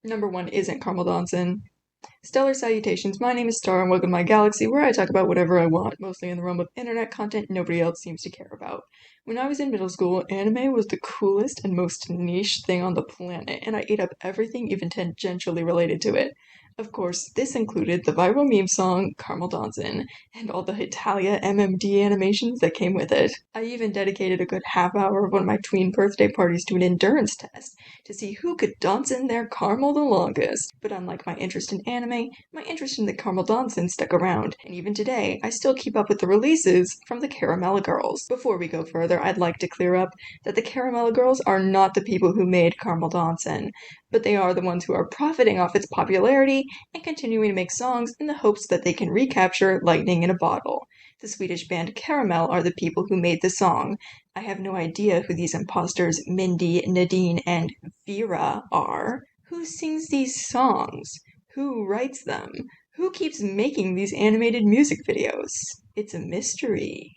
Number one isn't Caramel Dancin'. Stellar salutations, my name is Star and welcome to my galaxy where I talk about whatever I want, mostly in the realm of internet content nobody else seems to care about. When I was in middle school, anime was the coolest and most niche thing on the planet, and I ate up everything even tangentially related to it. Of course, this included the viral meme song Caramel Dancin' and all the Italia MMD animations that came with it. I even dedicated a good half hour of one of my tween birthday parties to an endurance test to see who could dance in their caramel the longest. But unlike my interest in anime, my interest in the caramel dancing stuck around, and even today, I still keep up with the releases from the Caramella Girls. Before we go further, I'd like to clear up that the Caramella Girls are not the people who made Caramel Dancin', but they are the ones who are profiting off its popularity and continuing to make songs in the hopes that they can recapture lightning in a bottle. The Swedish band Caramel are the people who made the song. I have no idea who these imposters Mindy, Nadine, and Vera are. Who sings these songs? Who writes them? Who keeps making these animated music videos? It's a mystery.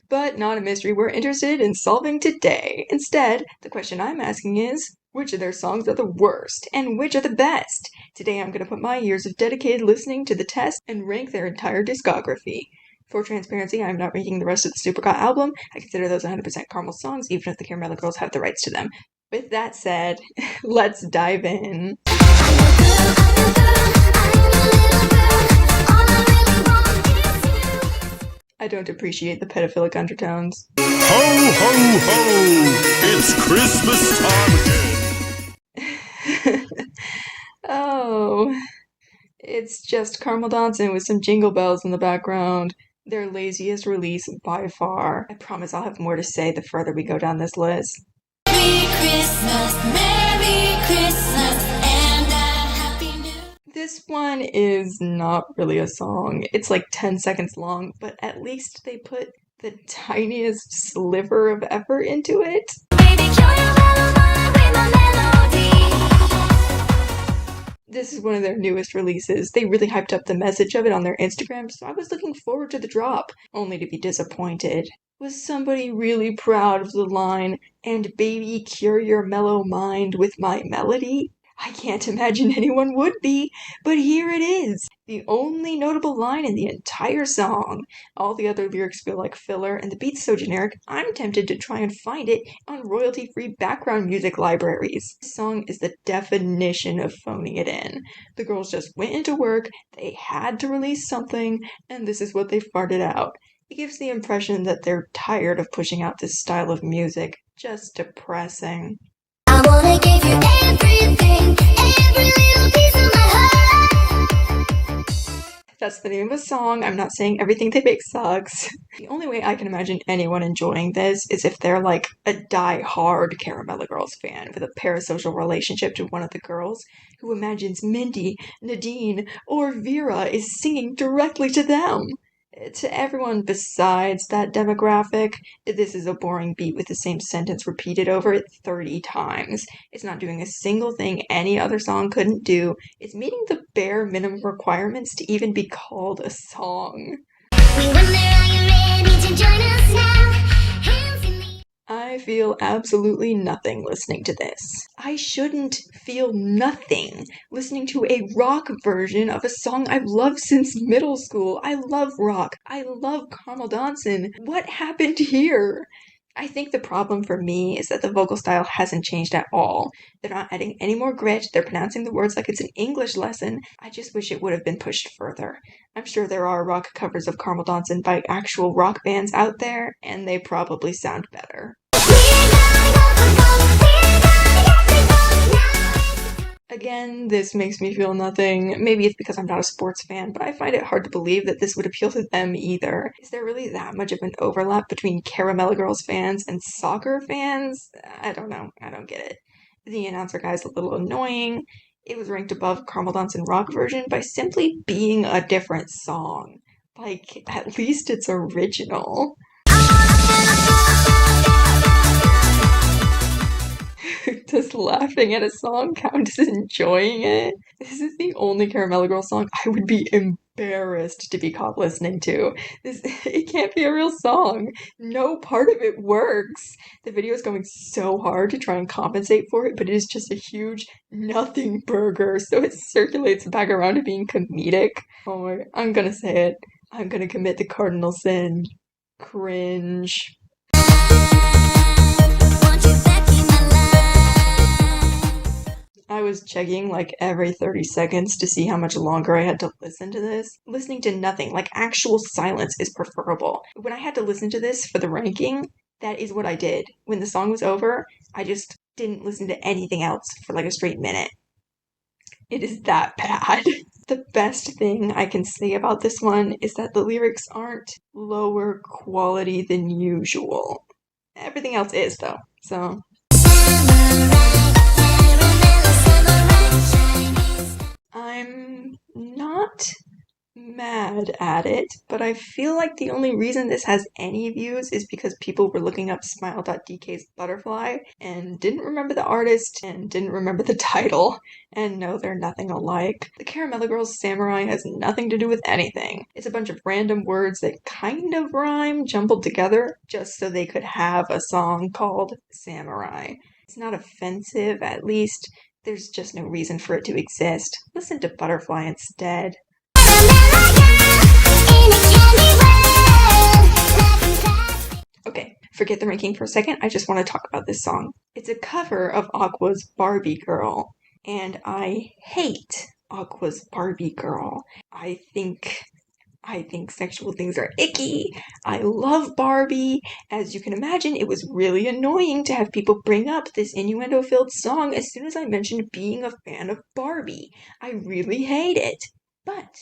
But not a mystery we're interested in solving today. Instead, the question I'm asking is, which of their songs are the worst, and which are the best? Today I'm going to put my years of dedicated listening to the test and rank their entire discography. For transparency, I'm not ranking the rest of the Supergot album. I consider those 100% Caramel songs, even if the Caramella Girls have the rights to them. With that said, let's dive in. I don't appreciate the pedophilic undertones. Ho, ho, ho! It's Christmas time again! Oh, it's just Caramel Dancin' with some jingle bells in the background. Their laziest release by far. I promise I'll have more to say the further we go down this list. Merry Christmas, and a Happy New Year. This one is not really a song. It's like 10 seconds long, but at least they put the tiniest sliver of effort into it. This is one of their newest releases. They really hyped up the message of it on their Instagram, so I was looking forward to the drop, only to be disappointed. Was somebody really proud of the line, "And baby, cure your mellow mind with my melody"? I can't imagine anyone would be, but here it is, the only notable line in the entire song. All the other lyrics feel like filler, and the beat's so generic, I'm tempted to try and find it on royalty-free background music libraries. This song is the definition of phoning it in. The girls just went into work, they had to release something, and this is what they farted out. It gives the impression that they're tired of pushing out this style of music. Just depressing. I wanna give you everything, every little piece of my heart. That's the name of a song. I'm not saying everything they make sucks. The only way I can imagine anyone enjoying this is if they're like a die-hard Caramella Girls fan with a parasocial relationship to one of the girls who imagines Mindy, Nadine, or Vera is singing directly to them. To everyone besides that demographic, this is a boring beat with the same sentence repeated over it 30 times. It's not doing a single thing any other song couldn't do. It's meeting the bare minimum requirements to even be called a song. We wonder, are you ready to join us now? Hands in the I feel absolutely nothing listening to this. I shouldn't feel nothing listening to a rock version of a song I've loved since middle school. I love rock. I love Caramel Dancin'. What happened here? I think the problem for me is that the vocal style hasn't changed at all. They're not adding any more grit, they're pronouncing the words like it's an English lesson. I just wish it would have been pushed further. I'm sure there are rock covers of Caramel Dancin' by actual rock bands out there, and they probably sound better. Again, this makes me feel nothing. Maybe it's because I'm not a sports fan, but I find it hard to believe that this would appeal to them either. Is there really that much of an overlap between Caramella Girls fans and soccer fans? I don't know. I don't get it. The announcer guy's a little annoying. It was ranked above Caramel Dancin' rock version by simply being a different song. Like, at least it's original. Does laughing at a song count as enjoying it? This is the only Caramella Girls song I would be embarrassed to be caught listening to. It can't be a real song. No part of it works. The video is going so hard to try and compensate for it, but it is just a huge nothing burger, so it circulates back around to being comedic. Oh my, I'm gonna say it. I'm gonna commit the cardinal sin. Cringe. I was checking like every 30 seconds to see how much longer I had to listen to this. Listening to nothing, like actual silence, is preferable. When I had to listen to this for the ranking, that is what I did. When the song was over, I just didn't listen to anything else for like a straight minute. It is that bad. The best thing I can say about this one is that the lyrics aren't lower quality than usual. Everything else is, though, so. I'm not mad at it, but I feel like the only reason this has any views is because people were looking up Smile.dk's Butterfly and didn't remember the artist and didn't remember the title. And no, they're nothing alike. The Caramella Girls Samurai has nothing to do with anything. It's a bunch of random words that kind of rhyme jumbled together just so they could have a song called Samurai. It's not offensive, at least. There's just no reason for it to exist. Listen to Butterfly instead. Okay, forget the ranking for a second. I just want to talk about this song. It's a cover of Aqua's Barbie Girl, and I hate Aqua's Barbie Girl. I think sexual things are icky. I love Barbie. As you can imagine, it was really annoying to have people bring up this innuendo-filled song as soon as I mentioned being a fan of Barbie. I really hate it. But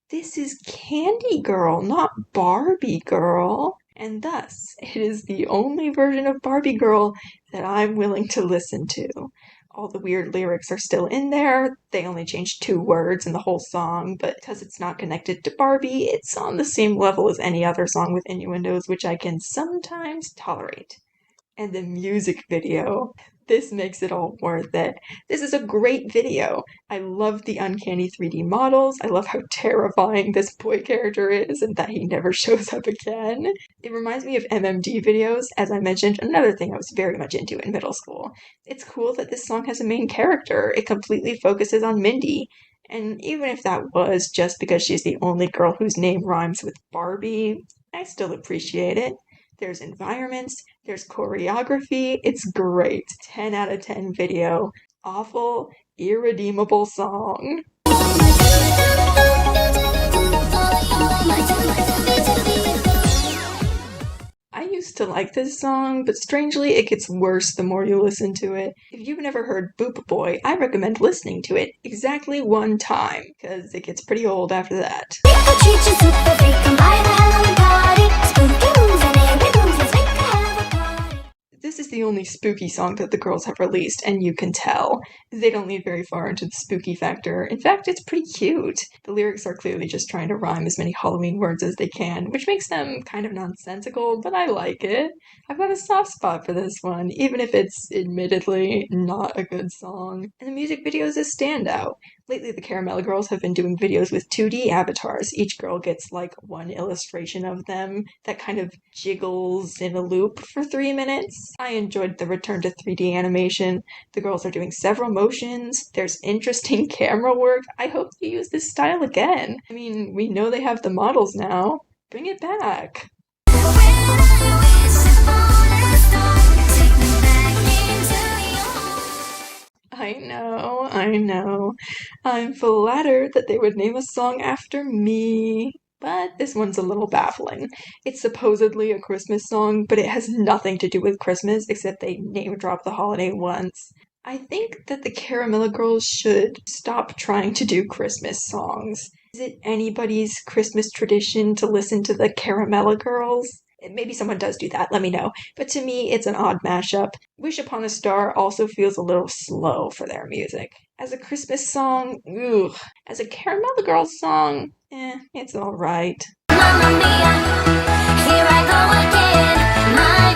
this is Candy Girl, not Barbie Girl. And thus, it is the only version of Barbie Girl that I'm willing to listen to. All the weird lyrics are still in there. They only changed 2 words in the whole song, but because it's not connected to Barbie, it's on the same level as any other song with innuendos, which I can sometimes tolerate. And the music video. This makes it all worth it. This is a great video. I love the uncanny 3D models. I love how terrifying this boy character is and that he never shows up again. It reminds me of MMD videos, as I mentioned, another thing I was very much into in middle school. It's cool that this song has a main character. It completely focuses on Mindy. And even if that was just because she's the only girl whose name rhymes with Barbie, I still appreciate it. There's environments, there's choreography, it's great. 10 out of 10 video. Awful, irredeemable song. I used to like this song, but strangely it gets worse the more you listen to it. If you've never heard Boop Boy, I recommend listening to it exactly 1 time, because it gets pretty old after that. This is the only spooky song that the girls have released, and you can tell. They don't lead very far into the spooky factor. In fact, it's pretty cute. The lyrics are clearly just trying to rhyme as many Halloween words as they can, which makes them kind of nonsensical, but I like it. I've got a soft spot for this one, even if it's admittedly not a good song. And the music video is a standout. Lately, the Caramella Girls have been doing videos with 2D avatars. Each girl gets like 1 illustration of them that kind of jiggles in a loop for 3 minutes. I enjoyed the return to 3D animation. The girls are doing several motions. There's interesting camera work. I hope they use this style again. I mean, we know they have the models now. Bring it back. I know. I'm flattered that they would name a song after me. But this one's a little baffling. It's supposedly a Christmas song, but it has nothing to do with Christmas except they name drop the holiday once. I think that the Caramella Girls should stop trying to do Christmas songs. Is it anybody's Christmas tradition to listen to the Caramella Girls? Maybe someone does do that, let me know. But to me, it's an odd mashup. Wish Upon a Star also feels a little slow for their music. As a Christmas song, ugh. As a Caramella Girls song, it's alright. Mamma mia, here I go again. My,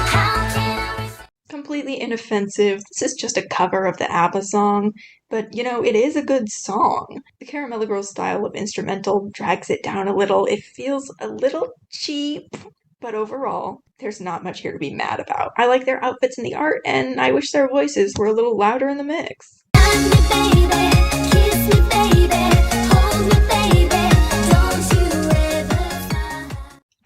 how can I completely inoffensive. This is just a cover of the ABBA song, but it is a good song. The Caramella Girls style of instrumental drags it down a little. It feels a little cheap, but overall, there's not much here to be mad about. I like their outfits and the art, and I wish their voices were a little louder in the mix.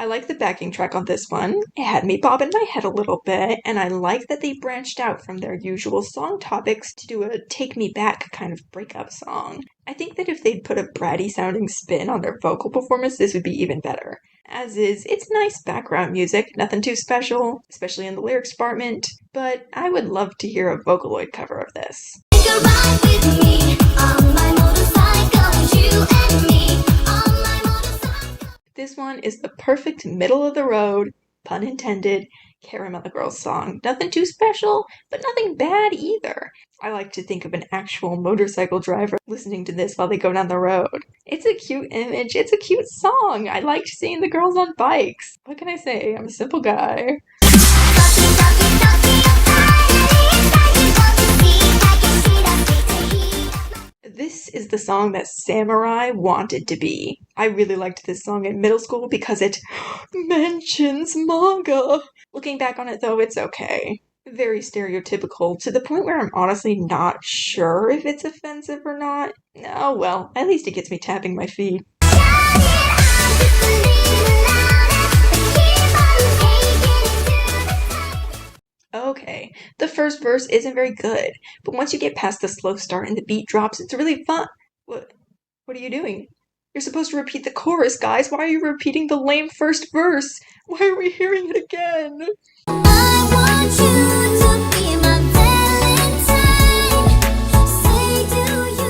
I like the backing track on this one. It had me bobbing my head a little bit, and I like that they branched out from their usual song topics to do a take me back kind of breakup song. I think that if they'd put a bratty sounding spin on their vocal performance, this would be even better. As is, it's nice background music, nothing too special, especially in the lyrics department, but I would love to hear a Vocaloid cover of this. Take a ride with me on my motorcycle, you and me on my motorcycle. This one is the perfect middle of the road, pun intended, Caramella Girls song. Nothing too special, but nothing bad either. I like to think of an actual motorcycle driver listening to this while they go down the road. It's a cute image, it's a cute song. I liked seeing the girls on bikes. What can I say? I'm a simple guy. This is the song that Samurai wanted to be. I really liked this song in middle school because it mentions manga. Looking back on it though, it's okay. Very stereotypical to the point where I'm honestly not sure if it's offensive or not. Oh well, at least it gets me tapping my feet. Okay, the first verse isn't very good, but once you get past the slow start and the beat drops, it's really fun. What are you doing? You're supposed to repeat the chorus, guys. Why are you repeating the lame first verse? Why are we hearing it again? I want you to be my Valentine. Say, do you?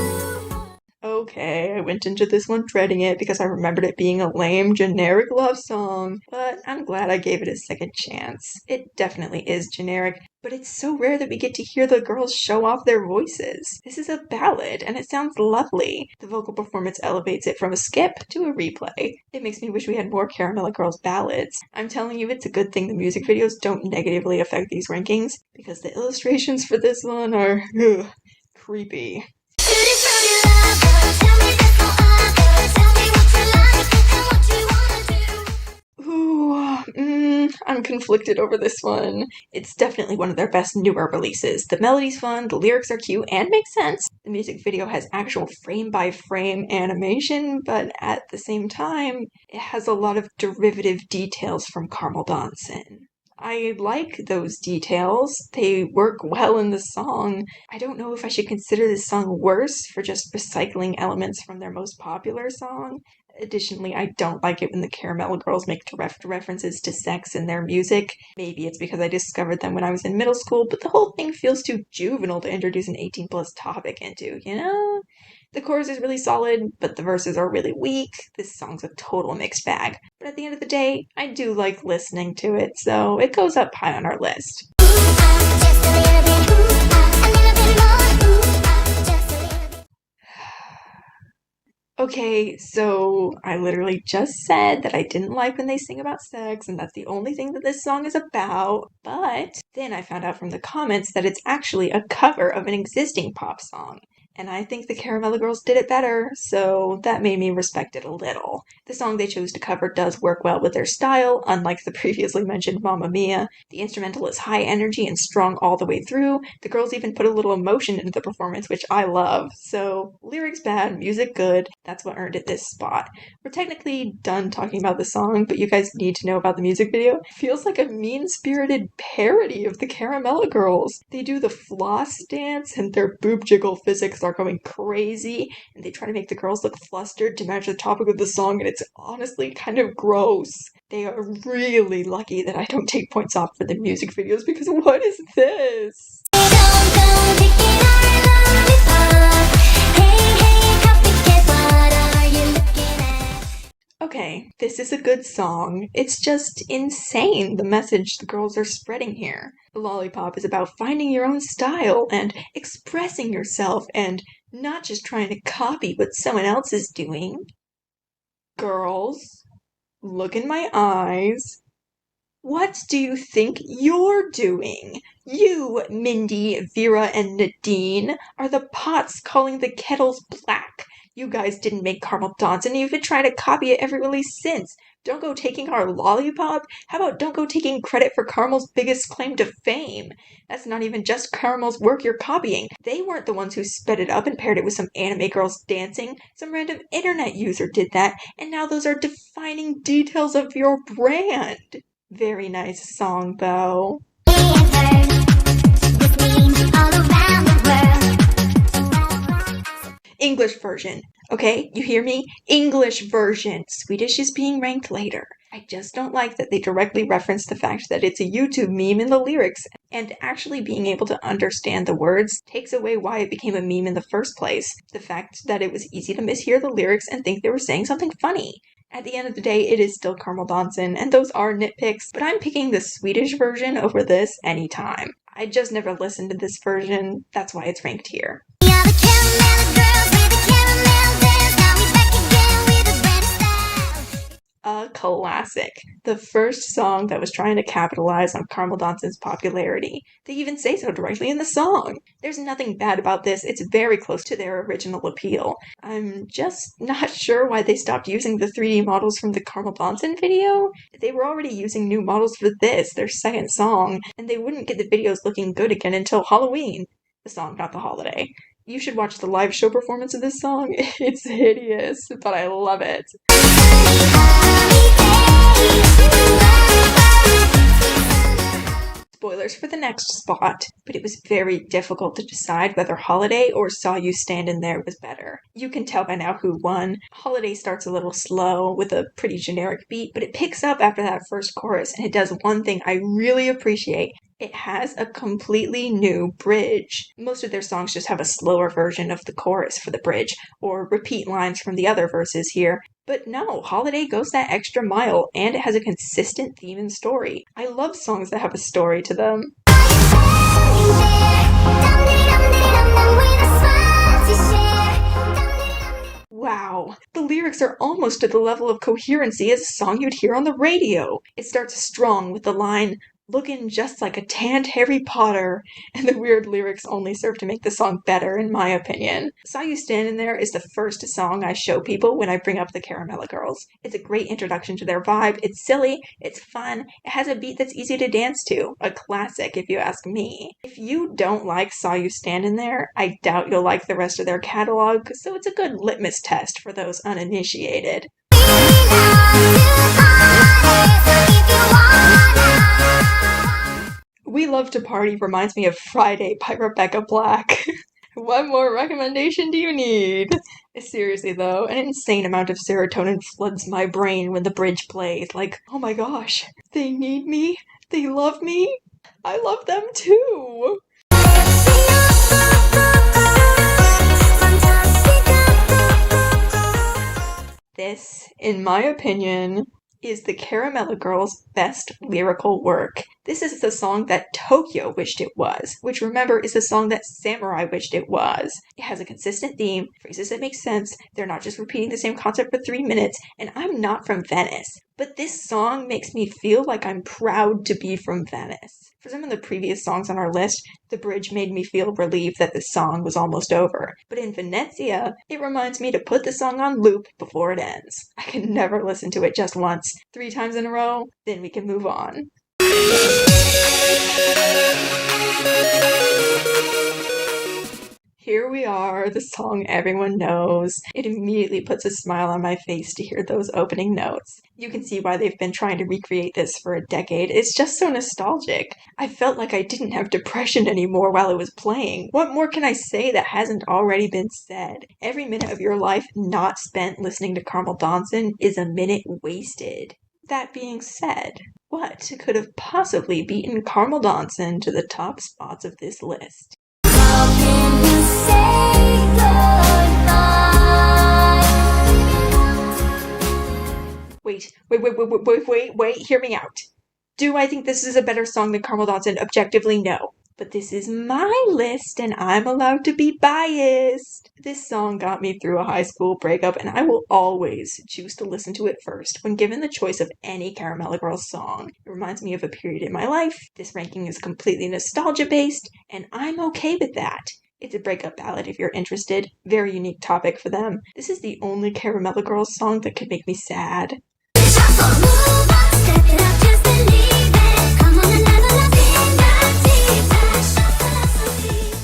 Okay, I went into this one dreading it because I remembered it being a lame, generic love song, but I'm glad I gave it a second chance. It definitely is generic, but it's so rare that we get to hear the girls show off their voices. This is a ballad, and it sounds lovely. The vocal performance elevates it from a skip to a replay. It makes me wish we had more Caramella Girls ballads. I'm telling you, it's a good thing the music videos don't negatively affect these rankings, because the illustrations for this one are creepy. I'm conflicted over this one. It's definitely one of their best newer releases. The melody's fun, the lyrics are cute, and make sense. The music video has actual frame-by-frame animation, but at the same time, it has a lot of derivative details from Caramel Dancin'. I like those details. They work well in the song. I don't know if I should consider this song worse for just recycling elements from their most popular song. Additionally, I don't like it when the Caramella Girls make direct references to sex in their music. Maybe it's because I discovered them when I was in middle school, but the whole thing feels too juvenile to introduce an 18-plus topic into, you know? The chorus is really solid, but the verses are really weak. This song's a total mixed bag. But at the end of the day, I do like listening to it, so it goes up high on our list. Okay, so I literally just said that I didn't like when they sing about sex, and that's the only thing that this song is about. But then I found out from the comments that it's actually a cover of an existing pop song. And I think the Caramella Girls did it better, so that made me respect it a little. The song they chose to cover does work well with their style, unlike the previously mentioned Mamma Mia. The instrumental is high energy and strong all the way through. The girls even put a little emotion into the performance, which I love. So, lyrics bad, music good, that's what earned it this spot. We're technically done talking about the song, but you guys need to know about the music video. It feels like a mean-spirited parody of the Caramella Girls. They do the floss dance, and their boob jiggle physics are going crazy, and they try to make the girls look flustered to match the topic of the song, and it's honestly kind of gross. They are really lucky that I don't take points off for the music videos, because what is this? Okay, this is a good song. It's just insane, the message the girls are spreading here. The Lollipop is about finding your own style and expressing yourself and not just trying to copy what someone else is doing. Girls, look in my eyes. What do you think you're doing? You, Mindy, Vera, and Nadine, are the pots calling the kettles black. You guys didn't make Caramel Dance, and you've been trying to copy it every release since. Don't go taking our lollipop. How about don't go taking credit for Caramel's biggest claim to fame? That's not even just Caramel's work you're copying. They weren't the ones who sped it up and paired it with some anime girls dancing. Some random internet user did that, and now those are defining details of your brand. Very nice song, though. English version. Okay, you hear me? English version. Swedish is being ranked later. I just don't like that they directly reference the fact that it's a YouTube meme in the lyrics, and actually being able to understand the words takes away why it became a meme in the first place. The fact that it was easy to mishear the lyrics and think they were saying something funny. At the end of the day, it is still Caramel Dansen, and those are nitpicks, but I'm picking the Swedish version over this anytime. I just never listened to this version, that's why it's ranked here. We are the Caramella Girls with the caramel dance. Now we back again with a brand new style. A classic. The first song that was trying to capitalize on Caramel Dansen's popularity. They even say so directly in the song. There's nothing bad about this, it's very close to their original appeal. I'm just not sure why they stopped using the 3D models from the Caramel Dansen video. They were already using new models for this, their second song, and they wouldn't get the videos looking good again until Halloween. The song, not the holiday. You should watch the live show performance of this song. It's hideous, but I love it. Spoilers for the next spot, but it was very difficult to decide whether Holiday or Saw You Standin' There was better. You can tell by now who won. Holiday starts a little slow with a pretty generic beat, but it picks up after that first chorus, and it does one thing I really appreciate. It has a completely new bridge. Most of their songs just have a slower version of the chorus for the bridge, or repeat lines from the other verses here. But no, Holiday goes that extra mile, and it has a consistent theme and story. I love songs that have a story to them. Wow, the lyrics are almost to the level of coherency as a song you'd hear on the radio. It starts strong with the line, "looking just like a tanned Harry Potter," and the weird lyrics only serve to make the song better, in my opinion. Saw You Standin' There is the first song I show people when I bring up the Caramella Girls. It's a great introduction to their vibe, it's silly, it's fun, it has a beat that's easy to dance to. A classic, if you ask me. If you don't like Saw You Standin' There, I doubt you'll like the rest of their catalog, so it's a good litmus test for those uninitiated. We Love to Party reminds me of Friday by Rebecca Black. What more recommendation do you need? Seriously though, an insane amount of serotonin floods my brain when the bridge plays. Like, oh my gosh, they need me, they love me, I love them too. This, in my opinion, is the Caramella Girls' best lyrical work. This is the song that Tokyo wished it was, which remember is the song that Samurai wished it was. It has a consistent theme, phrases that make sense, they're not just repeating the same concept for 3 minutes, and I'm not from Venice. But this song makes me feel like I'm proud to be from Venice. For some of the previous songs on our list, the bridge made me feel relieved that the song was almost over. But in Venezia, it reminds me to put the song on loop before it ends. I can never listen to it just once. 3 times in a row, then we can move on. Here we are, the song everyone knows. It immediately puts a smile on my face to hear those opening notes. You can see why they've been trying to recreate this for a decade. It's just so nostalgic. I felt like I didn't have depression anymore while it was playing. What more can I say that hasn't already been said? Every minute of your life not spent listening to Caramel Dansen is a minute wasted. That being said, what could have possibly beaten Caramel Dansen to the top spots of this list? Wait, hear me out. Do I think this is a better song than Caramel Dansen? Objectively, no. but this is my list and I'm allowed to be biased. This song got me through a high school breakup and I will always choose to listen to it first when given the choice of any Caramella Girls song. It reminds me of a period in my life. This ranking is completely nostalgia based and I'm okay with that. It's a breakup ballad if you're interested. Very unique topic for them. This is the only Caramella Girls song that could make me sad. Move on, step it up, just believe it. Come on and level up in your philosophy.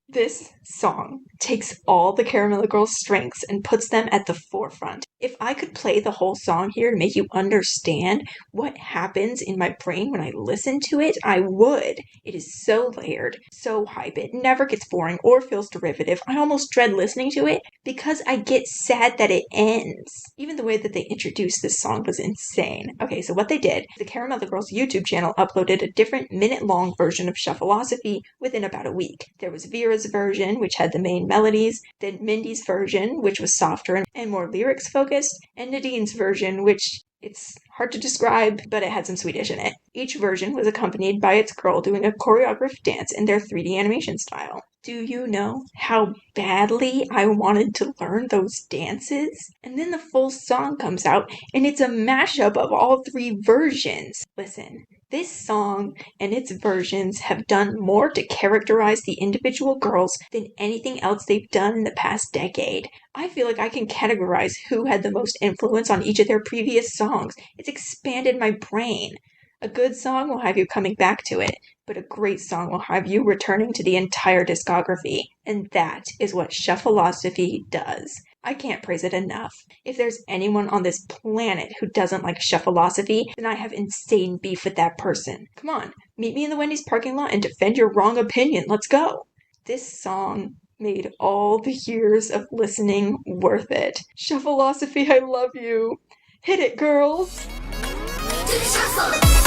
This song takes all the Caramella Girls' strengths and puts them at the forefront. If I could play the whole song here to make you understand what happens in my brain when I listen to it, I would. It is so layered, so hype. It never gets boring or feels derivative. I almost dread listening to it because I get sad that it ends. Even the way that they introduced this song was insane. Okay, so what they did, the Caramella Girls YouTube channel uploaded a different minute-long version of Shuffleosophy within about a week. There was Vera's version, which had the main melodies, then Mindy's version, which was softer and more lyrics focused, and Nadine's version, which it's hard to describe, but it had some Swedish in it. Each version was accompanied by its girl doing a choreographed dance in their 3D animation style. Do you know how badly I wanted to learn those dances? And then the full song comes out, and it's a mashup of all three versions. Listen, this song and its versions have done more to characterize the individual girls than anything else they've done in the past decade. I feel like I can categorize who had the most influence on each of their previous songs. It's expanded my brain. A good song will have you coming back to it, but a great song will have you returning to the entire discography, and that is what Shuffleosophy does. I can't praise it enough. If there's anyone on this planet who doesn't like Shuffleosophy, then I have insane beef with that person. Come on, meet me in the Wendy's parking lot and defend your wrong opinion. Let's go. This song made all the years of listening worth it. Shuffleosophy, I love you. Hit it, girls. Do the shuffle.